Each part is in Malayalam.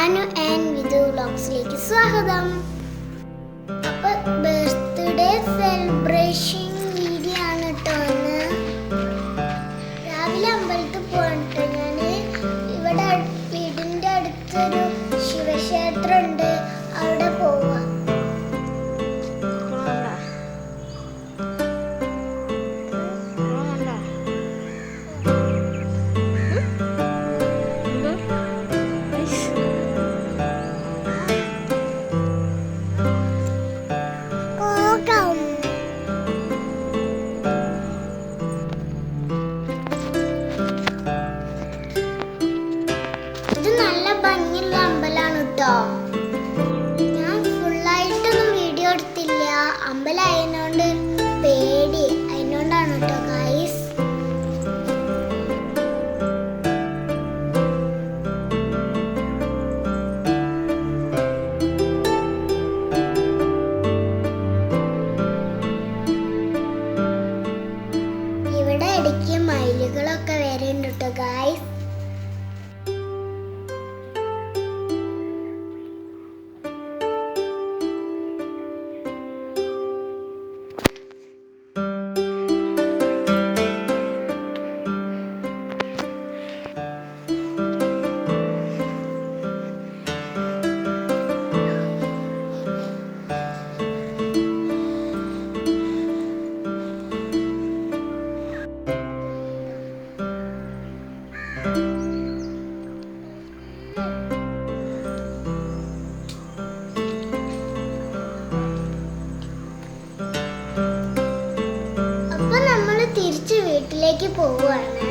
അനു ആൻഡ് വിധു വ്ലോഗ്സിലേക്ക് സ്വാഗതം. അപ്പൊ ബർത്ത്ഡേ സെലിബ്രേഷൻ വീഡിയോ ആണ് കേട്ടോ. രാവിലെ അമ്പലത്തിൽ പോകട്ടെ. ഞാന് ഇവിടെ വീടിന്റെ അടുത്തൊരു ശിവക്ഷേത്രം ഉണ്ട്, അവിടെ പോവാ. ഞാൻ ഫുള്ളായിട്ടൊന്നും വീഡിയോ എടുത്തില്ല, അമ്പലമായതിനോണ്ട് പേടി, അതിനോണ്ടാണ് കേട്ടോ ഗൈസ്. ഇവിടെ ഇടയ്ക്ക് മയിലുകളൊക്കെ വരുന്നുണ്ട് കേട്ടോ ഗൈസ്. അപ്പൊ നമ്മൾ തിരിച്ച് വീട്ടിലേക്ക് പോവുകയാണ്.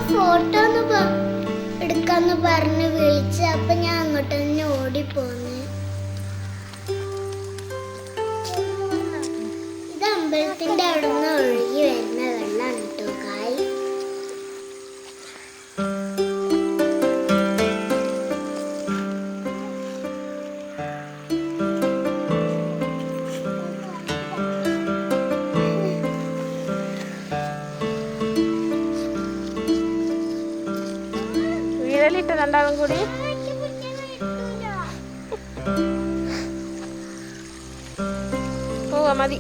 ഫോട്ടോ എടുക്കാന്ന് പറഞ്ഞ് വിളിച്ച്, അപ്പൊ ഞാൻ അങ്ങോട്ട് തന്നെ ഓടിപ്പോന്ന്. ഇത് അമ്പലത്തിന്റെ അവിടെ നിന്ന് ഒഴുകി വരുന്ന വെള്ളമാണ് കേട്ടോ കായ്. വീഴലിട്ട് രണ്ടാളും കൂടി പോവാ മതി.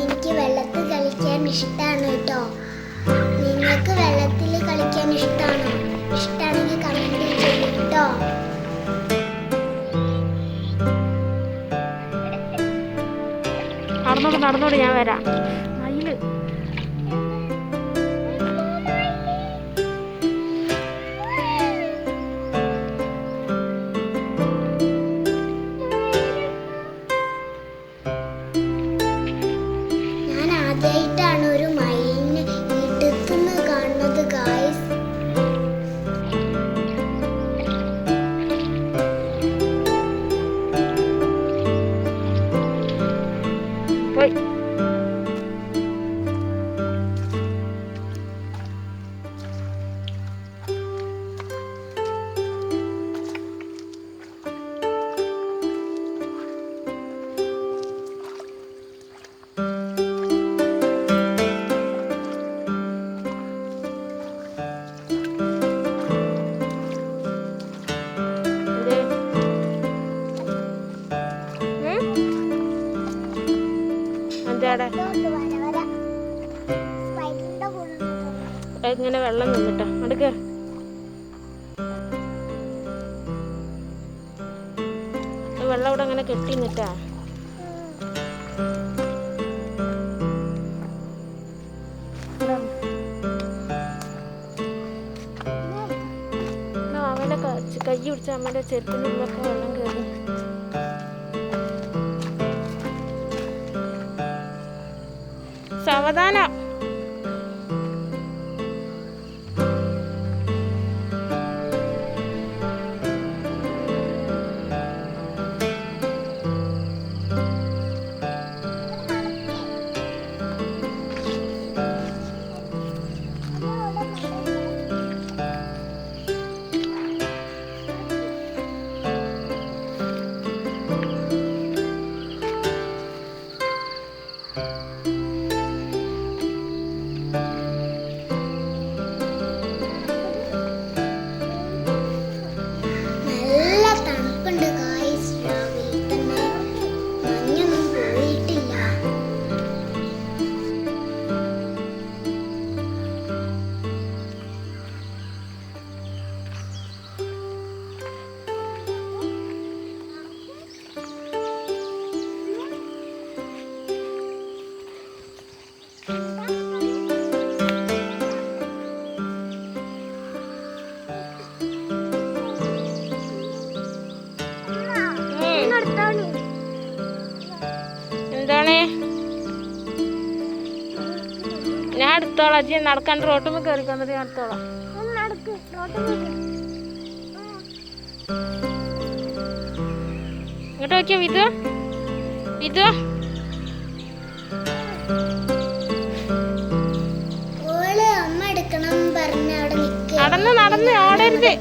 എനിക്ക് വെള്ളത്തിൽ കളിക്കാൻ ഇഷ്ടമാണ് കേട്ടോ. നിങ്ങൾക്ക് വെള്ളത്തിൽ കളിക്കാൻ ഇഷ്ടമാണോ? ഇഷ്ടമാണെങ്കിൽ കമന്റ് ചെയ്യൂ കേട്ടോ. നടന്നോട് ഞാൻ വരാം. മയില് ആദ്യമായിട്ടാണ് ഒരു മയിലിനെ ഇടുത്തുനിന്ന് കാണുന്നത് ഗായ്സ്. പോയി ഇങ്ങനെ വെള്ളം നിന്നിട്ടോ അങ്ങോട്ട് കയറി. വെള്ളം ഇവിടെ അങ്ങനെ കെട്ടി നിന്നിട്ടാ. അമ്മേൻ്റെ കൈ പിടിച്ച അമ്മേൻ്റെ ചെരുപ്പിൻ്റെ ഉള്ളിലൊക്കെ വെള്ളം കയറി. സാവധാനം. എന്താണ് ഞാൻ എടുത്തോളാം. അജി നടക്കാൻ റോട്ടുമ്പോൾ കയറി വന്നിട്ട് ഞാൻ എടുത്തോളാം. ഇങ്ങോട്ട് നോക്കിയോ വിധു, വിധു നടന്ന് നടന്ന് ഓടരുത്.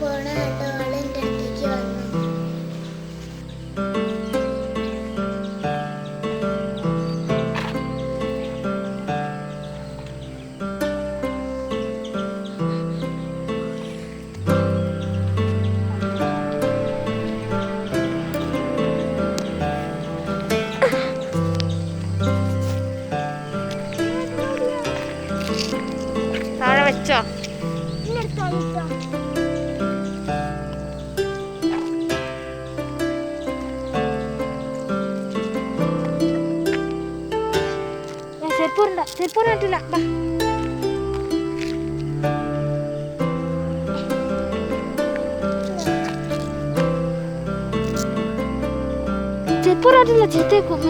താഴെ വെച്ചോ. ചെരുപ്പൂർ പറ്റില്ല. ചെരുപ്പൂർ പറ്റില്ല. ചീത്തേക്കും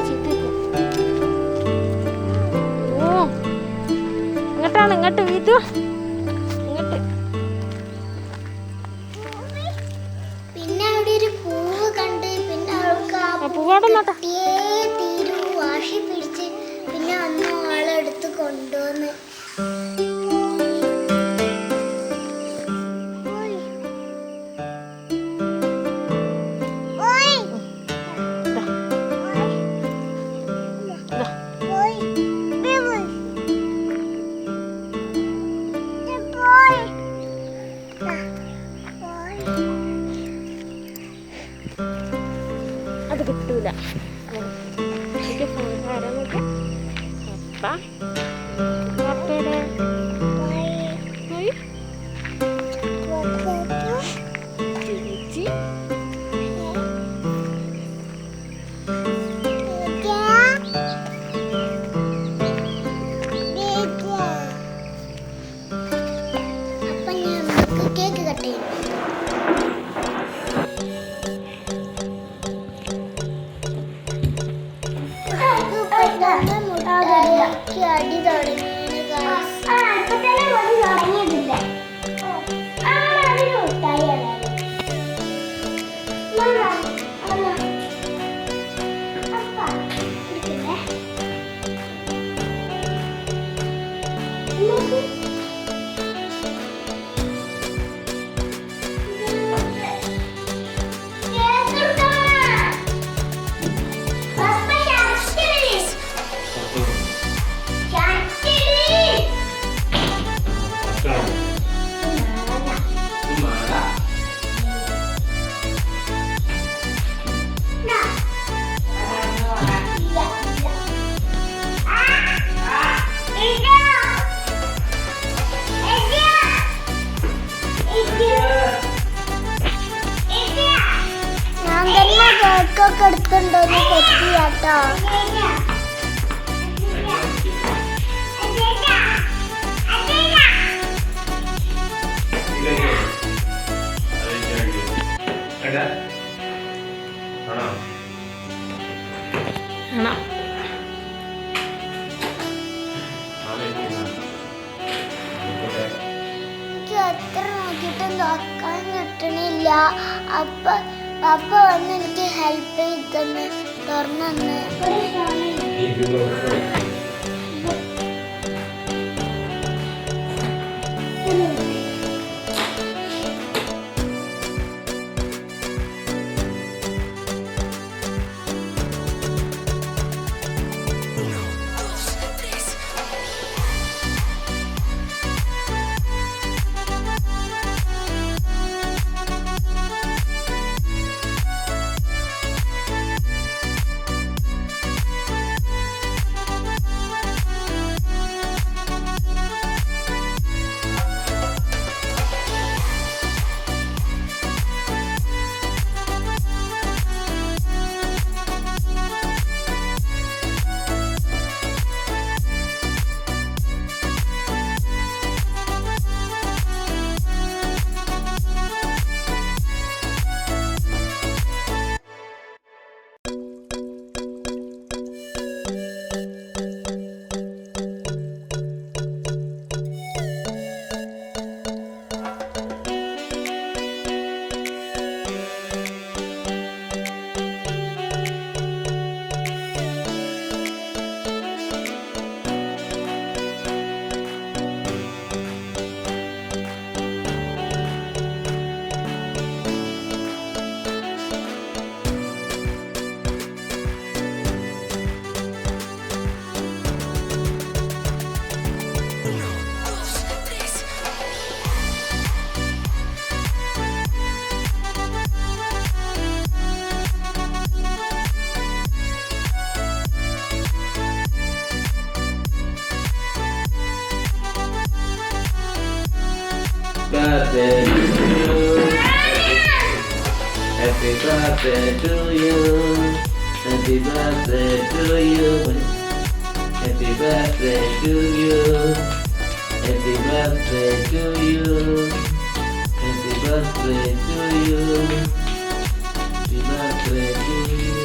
ചീത്തേക്കും. ഓ ഇങ്ങോട്ടാണ്, ഇങ്ങോട്ട് വീതു, ഇങ്ങോട്ട്. പിന്നെ അവിടെ ഒരു പൂവ് കണ്ട് പിന്നെ അവൾക്ക് പൂവാടെ തീരു വാശി പിടിച്ച് പിന്നെ അന്ന് ആളെടുത്ത് കൊണ്ടുവന്ന് അത് കിട്ടൂല. കേക്ക് കട്ട് ചെയ്യും. അടി തുടങ്ങിയിട്ടില്ല. ബൈക്കൊക്കെ എടുത്തുണ്ടോന്ന് സെറ്റ് ചെയ്യാട്ടോ. എനിക്ക് എത്ര നോക്കിയിട്ടും തുറക്കാൻ കിട്ടണില്ല. അപ്പ വന്ന് എനിക്ക് ഹെൽപ്പ് ചെയ്തെന്ന് തുറന്നു. Birthday to you. Happy birthday to you. Happy birthday to you. Happy birthday to you. Happy birthday to you. Happy birthday to you. Happy birthday to you.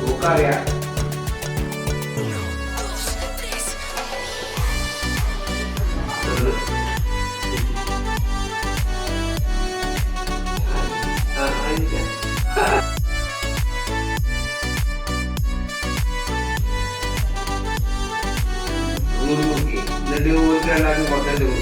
Bukaria. Nanti urusan lagi konten dulu.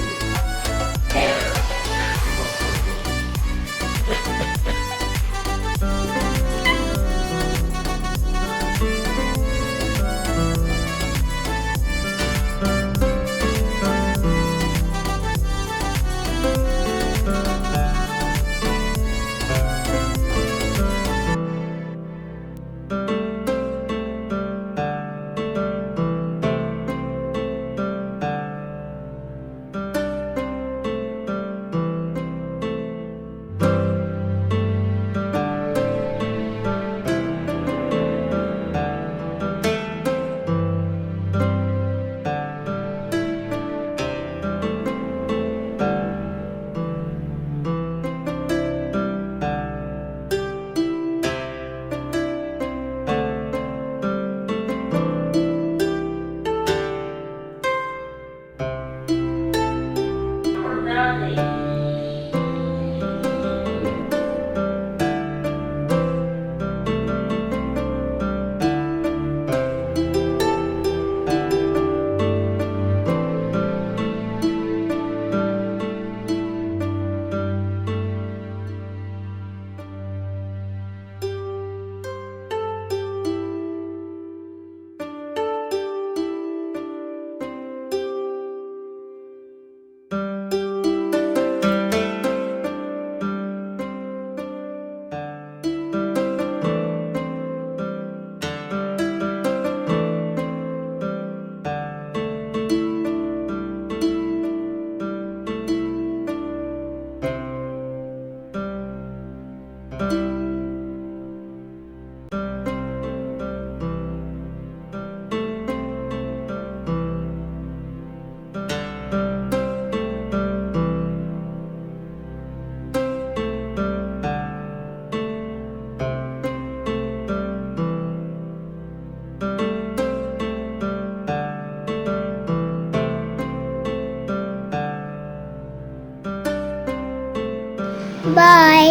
Bye.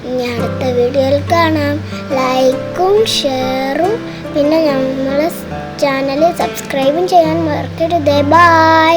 ഇനി അടുത്ത വീഡിയോയിൽ കാണാം. ലൈക്കും ഷെയറും പിന്നെ നമ്മളെ ചാനൽ സബ്സ്ക്രൈബും ചെയ്യാൻ മറക്കരുത്. ബൈ.